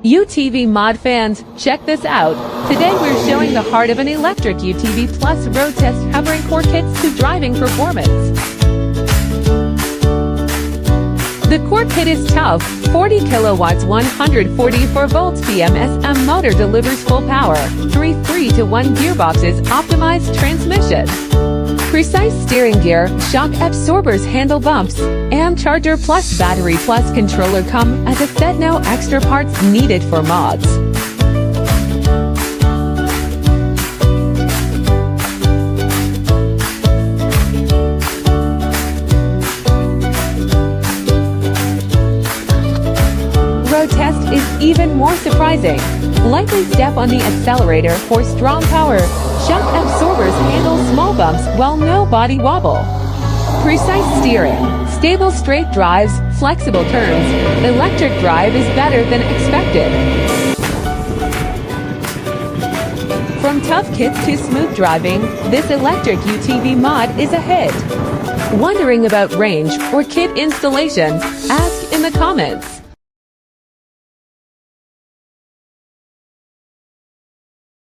UTV mod fans, check this out. Today we're showing the heart of an electric UTV plus road test covering core kits to driving performance. The core kit is tough, 40 kilowatts 144 volts PMSM motor delivers full power, 3-3-1 gearboxes, optimized transmission, precise steering gear, shock absorbers handle bumps, and charger plus battery plus controller come as a set, no extra parts needed for mods. Road test is even more surprising. Lightly step on the accelerator for strong power. Shock absorbers handle small bumps while no body wobble. Precise steering, stable straight drives, flexible turns. Electric drive is better than expected. From tough kits to smooth driving, this electric UTV mod is a hit. Wondering about range or kit installation? Ask in the comments.